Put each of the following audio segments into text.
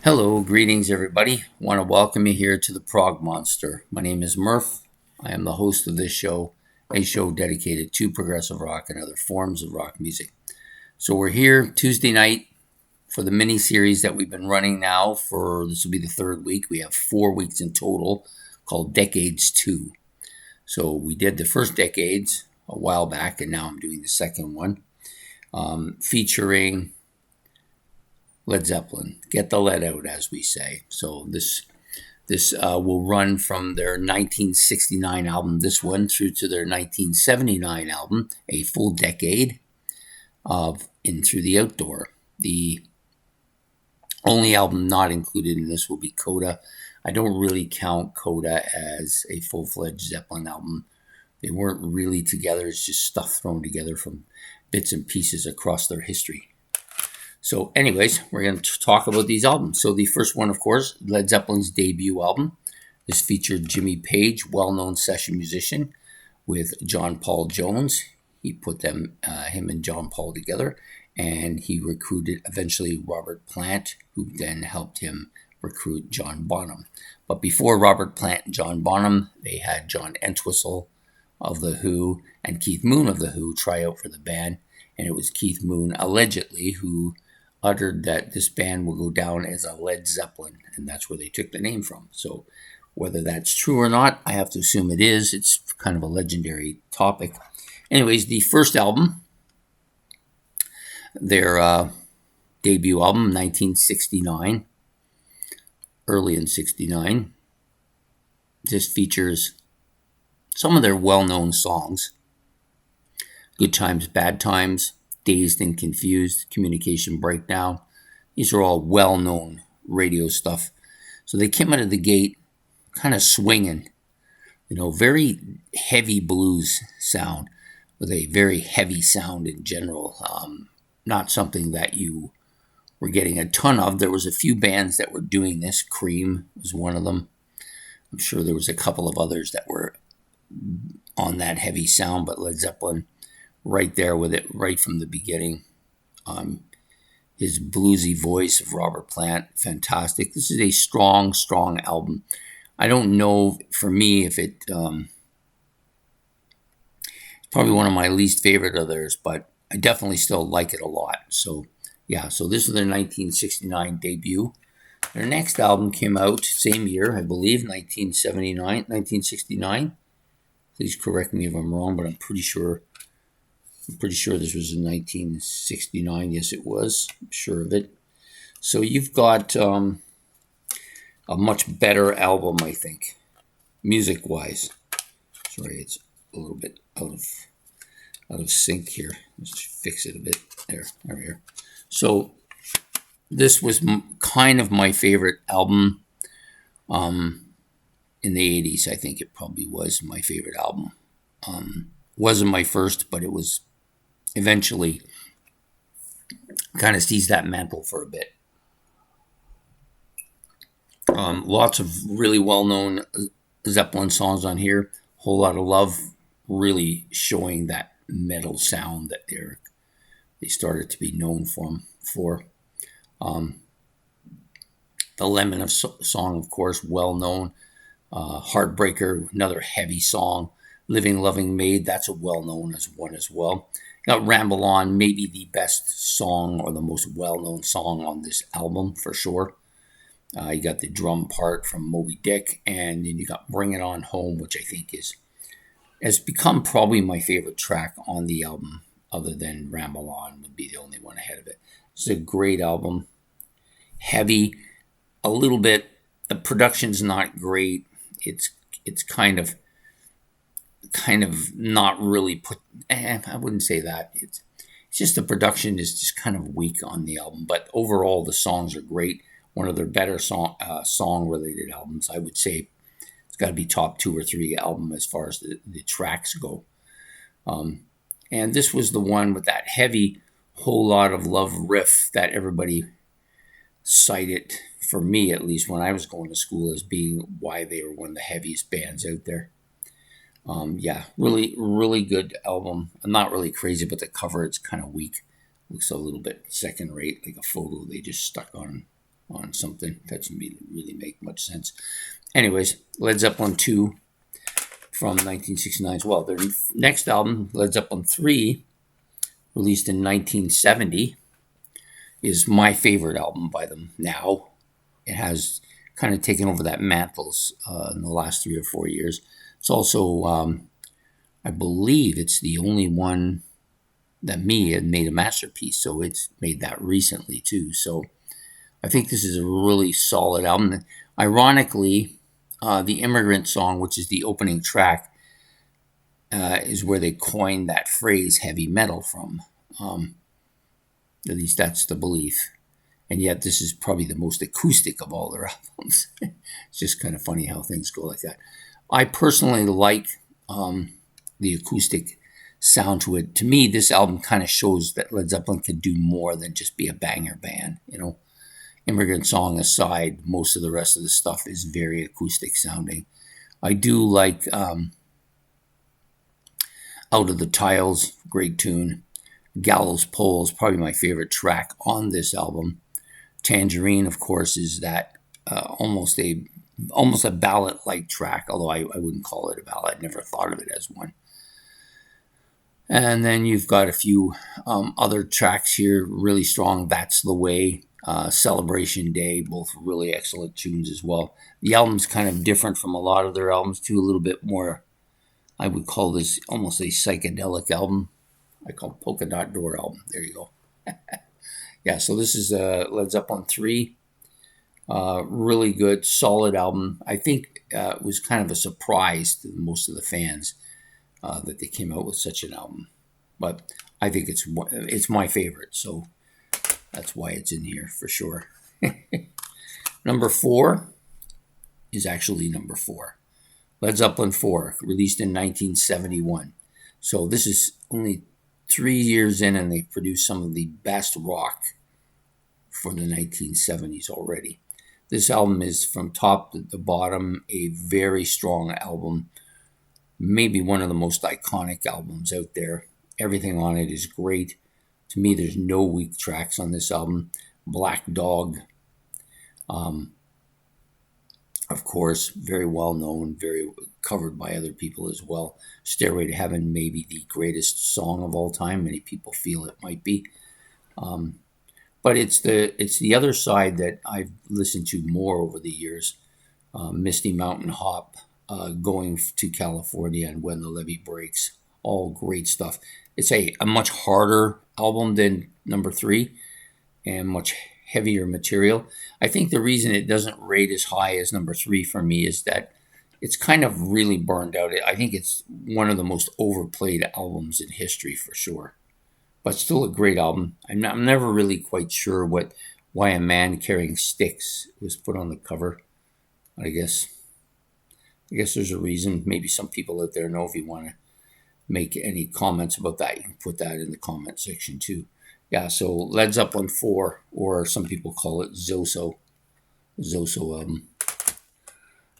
Hello, greetings everybody. Want to welcome you here to the Prog Monster. My name is Murph. I am the host of this show, a show dedicated to progressive rock and other forms of rock music. So we're here Tuesday night for the mini series that we've been running now for, this will be the third week. We have 4 weeks in total called Decades 2. So we did the first decades a while back, and now I'm doing the second one, featuring Led Zeppelin. Get the lead out, as we say. So this will run from their 1969 album, this one, through to their 1979 album, a full decade of In Through the Outdoor. The only album not included in this will be Coda. I don't really count Coda as a full-fledged Zeppelin album. They weren't really together. It's just stuff thrown together from bits and pieces across their history. So anyways, we're going to talk about these albums. So the first one, of course, Led Zeppelin's debut album. This featured Jimmy Page, well-known session musician, with John Paul Jones. He put him and John Paul together, and he recruited eventually Robert Plant, who then helped him recruit John Bonham. But before Robert Plant and John Bonham, they had John Entwistle of The Who and Keith Moon of The Who try out for the band, and it was Keith Moon, allegedly, who uttered that this band will go down as a Led Zeppelin, and that's where they took the name from. So whether that's true or not, I have to assume it is. It's kind of a legendary topic. Anyways, the first album, their debut album, 1969, early in 69, just features some of their well-known songs. Good Times, Bad Times, Dazed and Confused, Communication Breakdown. These are all well-known radio stuff. So they came out of the gate kind of swinging, very heavy blues sound with a very heavy sound in general. Not something that you were getting a ton of. There was a few bands that were doing this. Cream was one of them. I'm sure there was a couple of others that were on that heavy sound, but Led Zeppelin right there with it right from the beginning. His bluesy voice of Robert Plant, fantastic. This is a strong album. I don't know, for me, if it's probably one of my least favorite of theirs, but I definitely still like it a lot. So yeah, so this is their 1969 debut. Their next album came out same year, I believe, 1969. Please correct me if I'm wrong, but I'm pretty sure this was in 1969. Yes, it was. I'm sure of it. So you've got a much better album, I think, music-wise. Sorry, it's a little bit out of sync here. Let's fix it a bit. There we are. So this was kind of my favorite album in the 80s. I think it probably was my favorite album. Wasn't my first, but it was eventually kind of seized that mantle for a bit. Lots of really well-known Zeppelin songs on here. Whole Lot of Love, really showing that metal sound that they started to be known for. The Lemon of song, of course, well-known. Heartbreaker, another heavy song. Living Loving Maid, that's a well-known one as well. Got Ramble On, maybe the best song or the most well-known song on this album for sure. You got the drum part from Moby Dick, and then you got Bring It On Home, which I think has become probably my favorite track on the album, other than Ramble On would be the only one ahead of it. It's a great album. Heavy, a little bit. The production's not great. It's kind of not really put. I wouldn't say that. It's just the production is just kind of weak on the album. But overall, the songs are great. One of their better song-related albums. I would say it's got to be top 2 or 3 album as far as the tracks go. And this was the one with that heavy Whole Lot of Love riff that everybody cited, for me at least, when I was going to school, as being why they were one of the heaviest bands out there. Yeah, really, really good album. I'm not really crazy about the cover. It's kind of weak. Looks a little bit second rate, like a photo they just stuck on on something. That doesn't really make much sense. Anyways, Led Zeppelin 2 from 1969 as well. Their next album, Led Zeppelin 3, released in 1970, is my favorite album by them now. It has kind of taken over that mantles in the last 3 or 4 years. It's also, I believe it's the only one that had made a masterpiece, so it's made that recently too. So I think this is a really solid album. Ironically, the Immigrant Song, which is the opening track, is where they coined that phrase heavy metal from. At least that's the belief. And yet this is probably the most acoustic of all their albums. It's just kind of funny how things go like that. I personally like the acoustic sound to it. To me, this album kind of shows that Led Zeppelin could do more than just be a banger band. You know, Immigrant Song aside, most of the rest of the stuff is very acoustic sounding. I do like Out of the Tiles, great tune. Gallows Pole is probably my favorite track on this album. Tangerine, of course, is that almost a ballad-like track, although I wouldn't call it a ballad. I never thought of it as one. And then you've got a few other tracks here, really strong. That's the Way, Celebration Day, both really excellent tunes as well. The album's kind of different from a lot of their albums, too, a little bit more, I would call this almost a psychedelic album. I call it Polka Dot Door album. There you go. Yeah, so this is Led Zeppelin 3. Really good, solid album. I think it was kind of a surprise to most of the fans that they came out with such an album. But I think it's my favorite, so that's why it's in here for sure. Number 4 is actually number 4. Led Zeppelin 4, released in 1971. So this is only 3 years in, and they've produced some of the best rock for the 1970s already. This album is from top to bottom a very strong album, maybe one of the most iconic albums out there. Everything on it is great. To me, there's no weak tracks on this album. Black Dog, of course, very well known, very covered by other people as well. Stairway to Heaven, maybe the greatest song of all time. Many people feel it might be. But it's the other side that I've listened to more over the years. Misty Mountain Hop, Going to California, and When the Levee Breaks. All great stuff. It's a much harder album than number 3 and much heavier material. I think the reason it doesn't rate as high as number 3 for me is that it's kind of really burned out. I think it's one of the most overplayed albums in history for sure. But still a great album. I'm never really quite sure why a man carrying sticks was put on the cover. I guess there's a reason. Maybe some people out there know. If you want to make any comments about that, you can put that in the comment section too. Yeah, so Led Zeppelin 4, or some people call it Zoso album.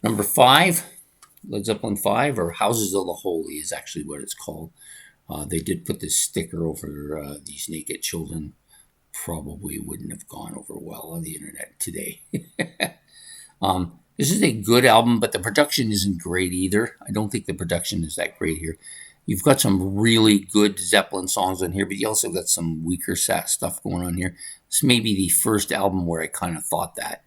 Number 5, Led Zeppelin 5, or Houses of the Holy is actually what it's called. They did put this sticker over these naked children. Probably wouldn't have gone over well on the internet today. This is a good album, but the production isn't great either. I don't think the production is that great here. You've got some really good Zeppelin songs on here, but you also got some weaker stuff going on here. This may be the first album where I kind of thought that.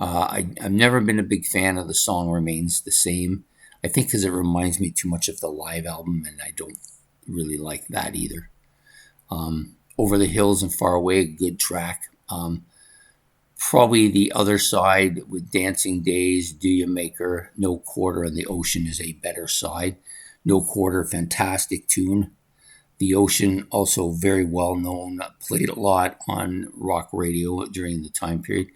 I've never been a big fan of The Song Remains the Same. I think because it reminds me too much of the live album, and I don't really like that either. Over the Hills and Far Away, a good track. Probably the other side with Dancing Days, Do You Make Her, No Quarter, and The Ocean is a better side. No Quarter, fantastic tune. The Ocean, also very well known, played a lot on rock radio during the time period.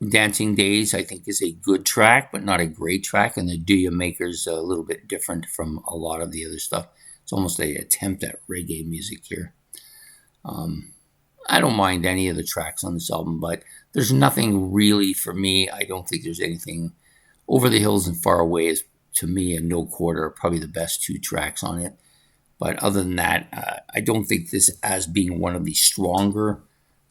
Dancing Days, I think, is a good track, but not a great track. And the Do You Maker's a little bit different from a lot of the other stuff. It's almost an attempt at reggae music here. I don't mind any of the tracks on this album, but there's nothing really for me. I don't think there's anything. Over the Hills and Far Away is, to me, and No Quarter are probably the best 2 tracks on it. But other than that, I don't think this as being one of the stronger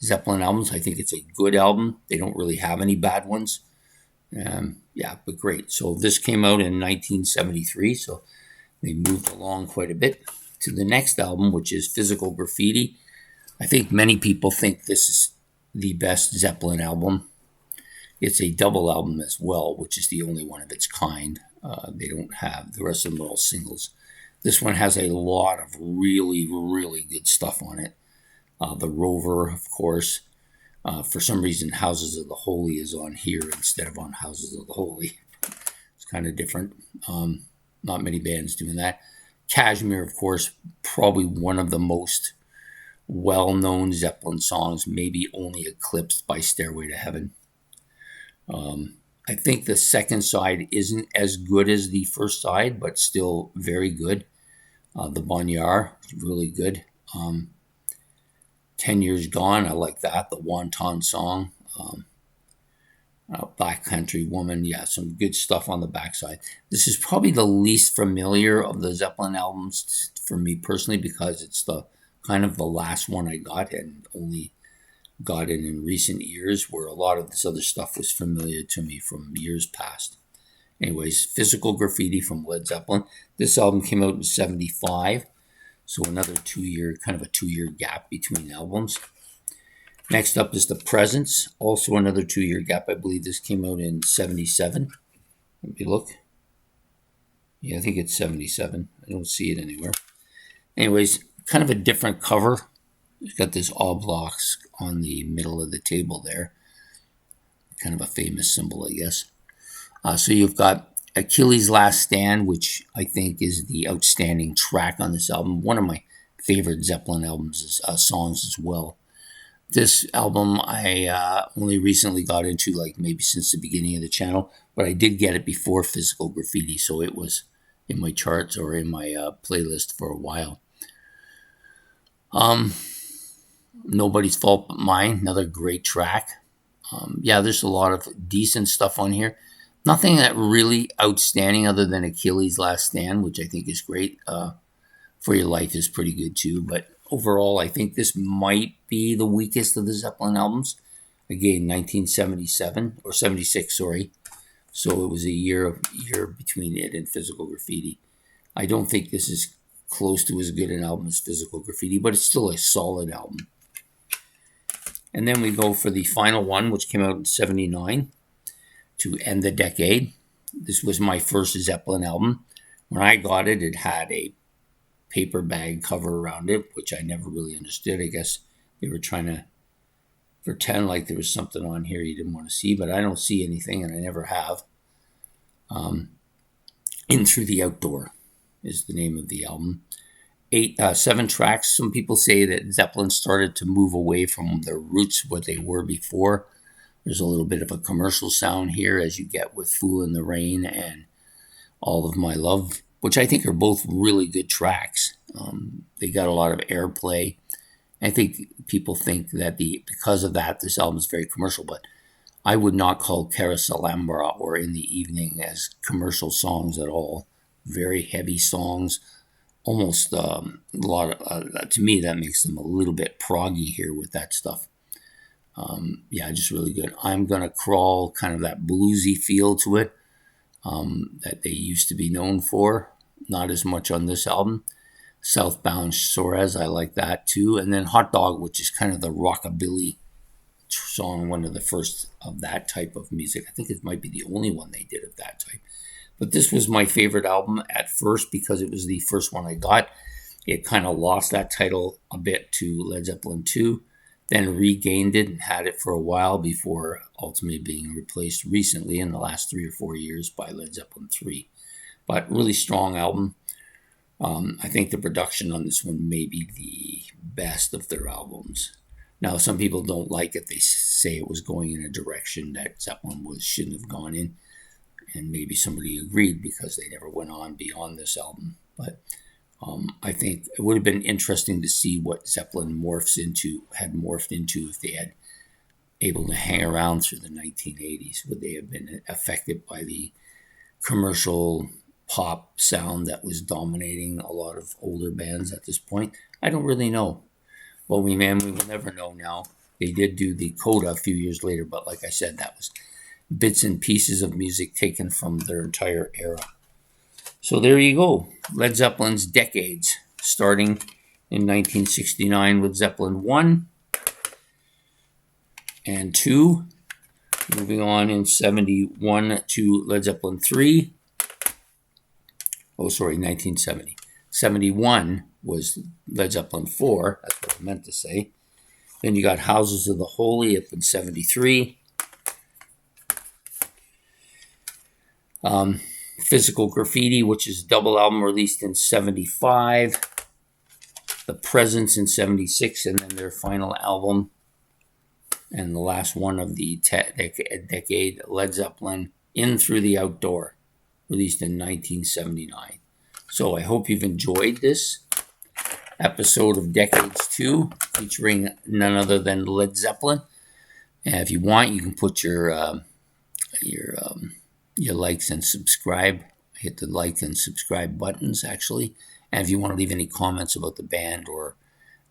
Zeppelin albums. I think it's a good album. They don't really have any bad ones. Yeah, but great. So this came out in 1973, so they moved along quite a bit to the next album, which is Physical Graffiti. I think many people think this is the best Zeppelin album. It's a double album as well, which is the only one of its kind. They don't have, the rest of them are all singles. This one has a lot of really, really good stuff on it. The Rover, of course. For some reason, Houses of the Holy is on here instead of on Houses of the Holy. It's kind of different. Not many bands doing that. Kashmir, of course, probably one of the most well-known Zeppelin songs, maybe only eclipsed by Stairway to Heaven. I think the second side isn't as good as the first side, but still very good. The Bonnier is really good. 10 Years Gone, I like that. The Wonton song. Black Country Woman, yeah, some good stuff on the backside. This is probably the least familiar of the Zeppelin albums for me personally, because it's the kind of the last one I got, and only got it in recent years, where a lot of this other stuff was familiar to me from years past. Anyways, Physical Graffiti from Led Zeppelin. This album came out in 75, so another 2-year, kind of a 2-year gap between albums. Next up is The Presence, also another 2-year gap. I believe this came out in 77. Let me look. Yeah, I think it's 77. I don't see it anywhere. Anyways, kind of a different cover. It's got this oblong on the middle of the table there. Kind of a famous symbol, I guess. So you've got Achilles' Last Stand, which I think is the outstanding track on this album. One of my favorite Zeppelin albums, songs as well. This album I only recently got into, like maybe since the beginning of the channel, but I did get it before Physical Graffiti, so it was in my charts or in my playlist for a while. Nobody's Fault But Mine, another great track. Yeah, there's a lot of decent stuff on here. Nothing that really outstanding other than Achilles' Last Stand, which I think is great. For Your Life is pretty good too, but overall, I think this might be the weakest of the Zeppelin albums. Again, 1977 or 76, sorry. So it was a year between it and Physical Graffiti. I don't think this is close to as good an album as Physical Graffiti, but it's still a solid album. And then we go for the final one, which came out in 79 to end the decade. This was my first Zeppelin album. When I got it, it had a paper bag cover around it, which I never really understood. I guess they were trying to pretend like there was something on here you didn't want to see, but I don't see anything, and I never have. In Through the Outdoor is the name of the album. 7 tracks. Some people say that Zeppelin started to move away from their roots, what they were before. There's a little bit of a commercial sound here, as you get with Fool in the Rain and All of My Love, which I think are both really good tracks. They got a lot of airplay. I think people think that because of that, this album is very commercial, but I would not call Carousel Alhambra or In the Evening as commercial songs at all. Very heavy songs. Almost a lot of, to me, that makes them a little bit proggy here with that stuff. Yeah, just really good. I'm Gonna Crawl, kind of that bluesy feel to it that they used to be known for. Not as much on this album. Southbound Suarez, I like that too. And then Hot Dog, which is kind of the rockabilly song, one of the first of that type of music. I think it might be the only one they did of that type. But this was my favorite album at first because it was the first one I got. It kind of lost that title a bit to Led Zeppelin 2, then regained it and had it for a while before ultimately being replaced recently in the last 3 or 4 years by Led Zeppelin 3. But really strong album. I think the production on this one may be the best of their albums. Now, some people don't like it. They say it was going in a direction that Zeppelin shouldn't have gone in. And maybe somebody agreed because they never went on beyond this album. But I think it would have been interesting to see what Zeppelin had morphed into if they had able to hang around through the 1980s. Would they have been affected by the commercial pop sound that was dominating a lot of older bands at this point? I don't really know. Well, we will never know now. They did do the coda a few years later, but like I said, that was bits and pieces of music taken from their entire era. So there you go. Led Zeppelin's decades, starting in 1969 with Zeppelin 1 and 2, moving on in 71 to Led Zeppelin 3. Oh, sorry, 1970. 71 was Led Zeppelin 4. That's what I meant to say. Then you got Houses of the Holy up in 73. Physical Graffiti, which is a double album released in 75. The Presence in 76, and then their final album and the last one of the decade, Led Zeppelin, In Through the Outdoor, released in 1979. So I hope you've enjoyed this episode of Decades 2, featuring none other than Led Zeppelin. And if you want, you can put your likes and subscribe. Hit the like and subscribe buttons, actually. And if you want to leave any comments about the band or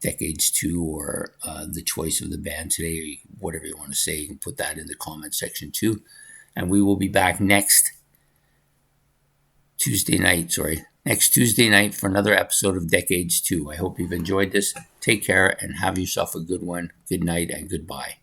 Decades 2 or the choice of the band today, or whatever you want to say, you can put that in the comment section too. And we will be back next Tuesday night for another episode of Decades 2. I hope you've enjoyed this. Take care and have yourself a good one. Good night and goodbye.